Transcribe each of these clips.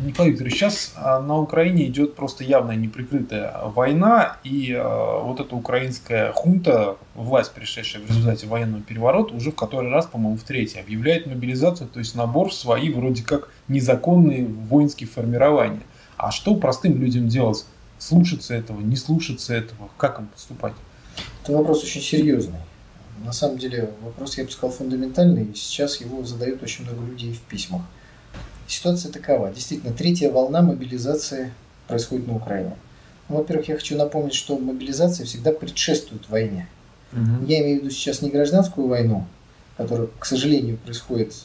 Николай Викторович, сейчас на Украине идет просто явная неприкрытая война, и вот эта украинская хунта, власть, пришедшая в результате военного переворота, уже в который раз, по-моему, в третий, объявляет мобилизацию, то есть набор в свои вроде как незаконные воинские формирования. А что простым людям делать? Слушаться этого, не слушаться этого? Как им поступать? Это вопрос очень серьезный. На самом деле вопрос, я бы сказал, фундаментальный, и сейчас его задают очень много людей в письмах. Ситуация такова. Действительно, третья волна мобилизации происходит на Украине. Ну, во-первых, я хочу напомнить, что мобилизация всегда предшествует войне. Я имею в виду сейчас не гражданскую войну, которая, к сожалению, происходит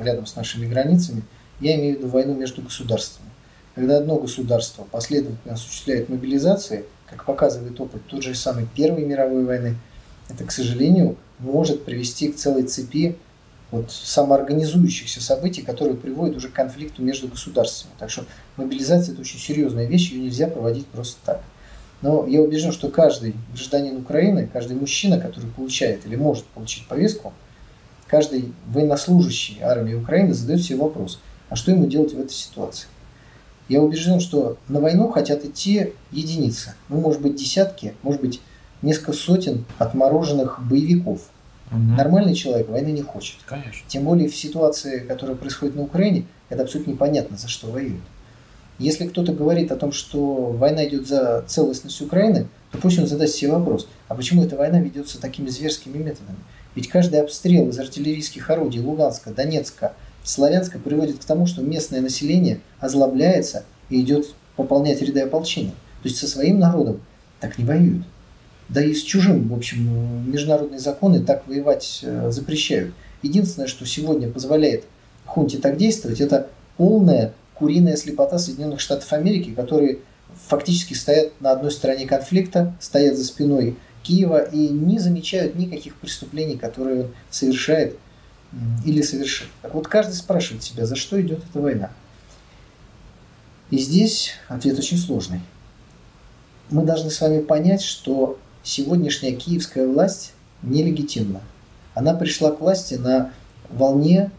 рядом с нашими границами. Я имею в виду войну между государствами. Когда одно государство последовательно осуществляет мобилизации, как показывает опыт той же самой Первой мировой войны, это, к сожалению, может привести к целой цепи самоорганизующихся событий, которые приводят уже к конфликту между государствами. Так что мобилизация – это очень серьезная вещь, ее нельзя проводить просто так. Но я убежден, что каждый гражданин Украины, каждый мужчина, который получает или может получить повестку, каждый военнослужащий армии Украины задает себе вопрос, а что ему делать в этой ситуации? Я убежден, что на войну хотят идти единицы, может быть десятки, может быть несколько сотен отмороженных боевиков. Нормальный человек войны не хочет. Конечно. Тем более в ситуации, которая происходит на Украине, это абсолютно непонятно, за что воюют. Если кто-то говорит о том, что война идет за целостность Украины, то пусть он задаст себе вопрос, а почему эта война ведется такими зверскими методами? Ведь каждый обстрел из артиллерийских орудий Луганска, Донецка, Славянска приводит к тому, что местное население озлобляется и идет пополнять ряды ополчения. То есть со своим народом так не воюют. Да и с чужим, в общем, международные законы так воевать запрещают. Единственное, что сегодня позволяет хунте так действовать, это полная куриная слепота Соединенных Штатов Америки, которые фактически стоят на одной стороне конфликта, стоят за спиной Киева и не замечают никаких преступлений, которые он совершает или совершит. Так вот, каждый спрашивает себя, за что идет эта война. И здесь ответ очень сложный. Мы должны с вами понять, что сегодняшняя киевская власть нелегитимна. Она пришла к власти на волне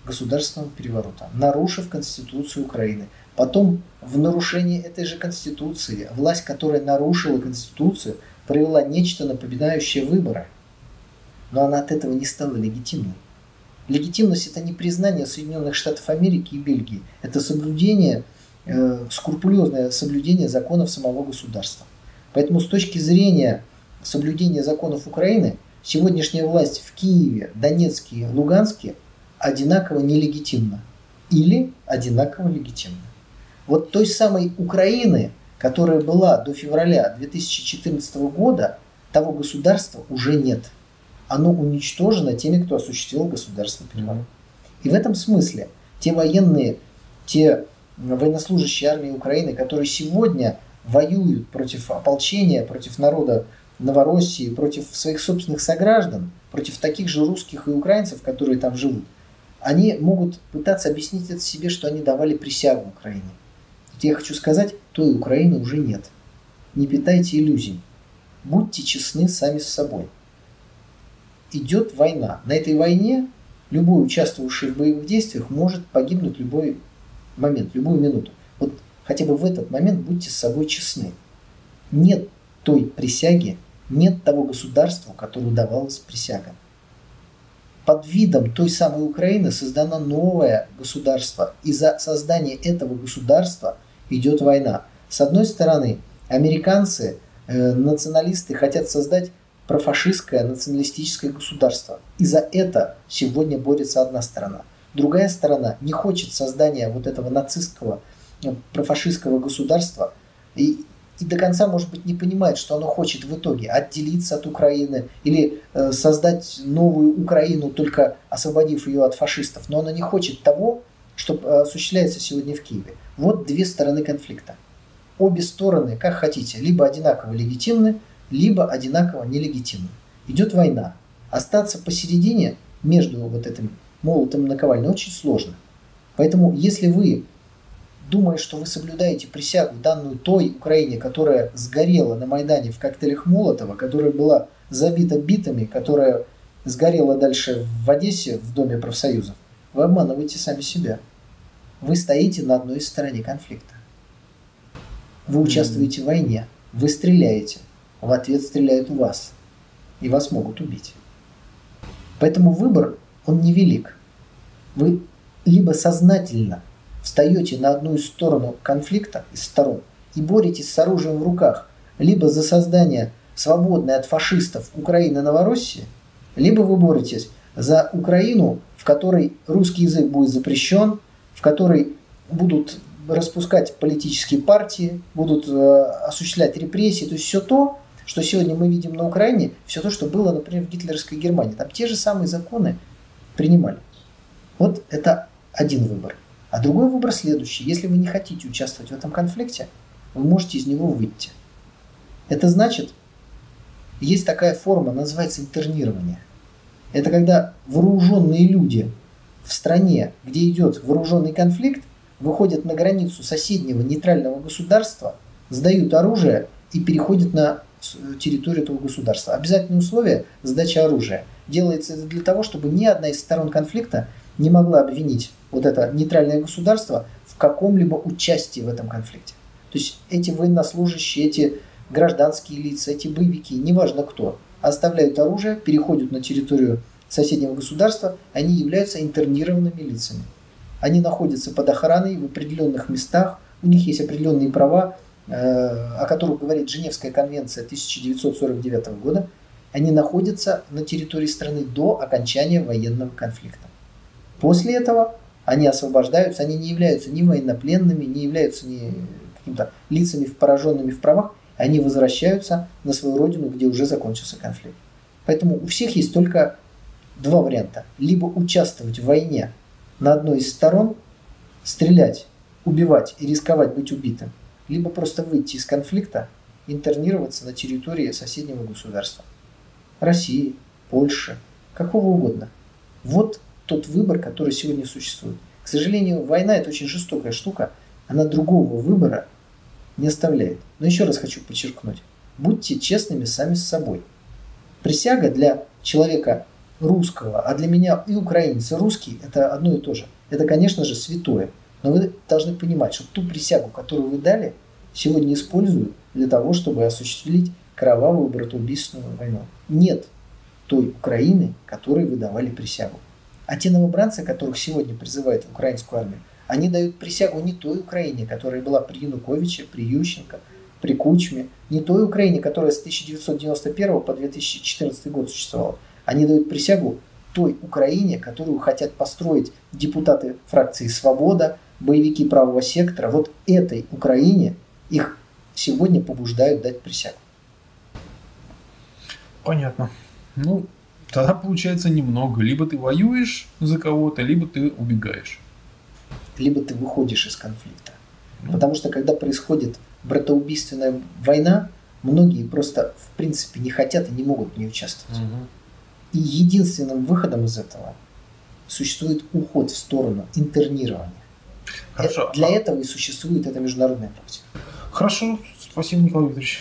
государственного переворота, нарушив Конституцию Украины. Потом в нарушении этой же Конституции власть, которая нарушила Конституцию, провела нечто напоминающее выборы. Но она от этого не стала легитимной. Легитимность – это не признание Соединенных Штатов Америки и Бельгии. Это соблюдение, скрупулезное соблюдение законов самого государства. Поэтому с точки зрения соблюдения законов Украины, сегодняшняя власть в Киеве, Донецке и Луганске одинаково нелегитимна или одинаково легитимна. Вот той самой Украины, которая была до февраля 2014 года, того государства уже нет. Оно уничтожено теми, кто осуществил государственный переворот. И в этом смысле те военные, те военнослужащие армии Украины, которые сегодня воюют против ополчения, против народа Новороссии, против своих собственных сограждан, против таких же русских и украинцев, которые там живут, они могут пытаться объяснить это себе, что они давали присягу Украине. Я хочу сказать, той Украины уже нет. Не питайте иллюзий. Будьте честны сами с собой. Идет война. На этой войне любой участвовавший в боевых действиях может погибнуть в любой момент, любую минуту. Вот хотя бы в этот момент будьте с собой честны. Нет той присяги, нет того государства, которому давалась присяга. Под видом той самой Украины создано новое государство. И за создание этого государства идет война. С одной стороны, американцы, националисты хотят создать профашистское националистическое государство. И за это сегодня борется одна сторона. Другая сторона не хочет создания вот этого нацистского, профашистского государства и до конца, может быть, не понимает, что оно хочет в итоге отделиться от Украины или создать новую Украину, только освободив ее от фашистов. Но оно не хочет того, что осуществляется сегодня в Киеве. Вот две стороны конфликта. Обе стороны, как хотите, либо одинаково легитимны, либо одинаково нелегитимны. Идет война. Остаться посередине между вот этим молотом и наковальней очень сложно. Поэтому, если вы, думая, что вы соблюдаете присягу, данную той Украине, которая сгорела на Майдане в коктейлях Молотова, которая была забита битами, которая сгорела дальше в Одессе в Доме профсоюзов, вы обманываете сами себя. Вы стоите на одной стороне конфликта. Вы участвуете в войне, вы стреляете, в ответ стреляют в вас, и вас могут убить. Поэтому выбор, он невелик. Вы либо сознательно встаете на одну из сторон конфликта, из сторон, и боретесь с оружием в руках, либо за создание свободной от фашистов Украины-Новороссии, либо вы боретесь за Украину, в которой русский язык будет запрещен, в которой будут распускать политические партии, будут осуществлять репрессии, то есть все то, что сегодня мы видим на Украине, все то, что было, например, в гитлеровской Германии. Там те же самые законы принимали. Вот это один выбор. А другой выбор следующий. Если вы не хотите участвовать в этом конфликте, вы можете из него выйти. Это значит, есть такая форма, называется интернирование. Это когда вооруженные люди в стране, где идет вооруженный конфликт, выходят на границу соседнего нейтрального государства, сдают оружие и переходят на территорию этого государства. Обязательное условие – сдача оружия. Делается это для того, чтобы ни одна из сторон конфликта не могла обвинить вот это нейтральное государство в каком-либо участии в этом конфликте. То есть эти военнослужащие, эти гражданские лица, эти боевики, неважно кто, оставляют оружие, переходят на территорию соседнего государства, они являются интернированными лицами. Они находятся под охраной в определенных местах, у них есть определенные права, о которых говорит Женевская конвенция 1949 года. Они находятся на территории страны до окончания военного конфликта. После этого они освобождаются, они не являются ни военнопленными, не являются ни какими-то лицами, пораженными в правах, они возвращаются на свою родину, где уже закончился конфликт. Поэтому у всех есть только два варианта. Либо участвовать в войне на одной из сторон, стрелять, убивать и рисковать быть убитым, либо просто выйти из конфликта, интернироваться на территории соседнего государства. России, Польши, какого угодно. Вот тот выбор, который сегодня существует. К сожалению, война – это очень жестокая штука, она другого выбора не оставляет. Но еще раз хочу подчеркнуть, будьте честными сами с собой. Присяга для человека русского, а для меня и украинец, и русский – это одно и то же. Это, конечно же, святое. Но вы должны понимать, что ту присягу, которую вы дали, сегодня используют для того, чтобы осуществить кровавую братоубийственную войну. Нет той Украины, которой вы давали присягу. А те новобранцы, которых сегодня призывают в украинскую армию, они дают присягу не той Украине, которая была при Януковиче, при Ющенко, при Кучме, не той Украине, которая с 1991 по 2014 год существовала. Они дают присягу той Украине, которую хотят построить депутаты фракции «Свобода», боевики правого сектора. Вот этой Украине их сегодня побуждают дать присягу. Понятно. Ну, тогда получается немного. Либо ты воюешь за кого-то, либо ты убегаешь. Либо ты выходишь из конфликта. Потому что когда происходит братоубийственная война, многие просто в принципе не хотят и не могут в ней участвовать. И единственным выходом из этого существует уход в сторону интернирования. Хорошо. Для этого и существует эта международная практика. Хорошо. Спасибо, Николай Викторович.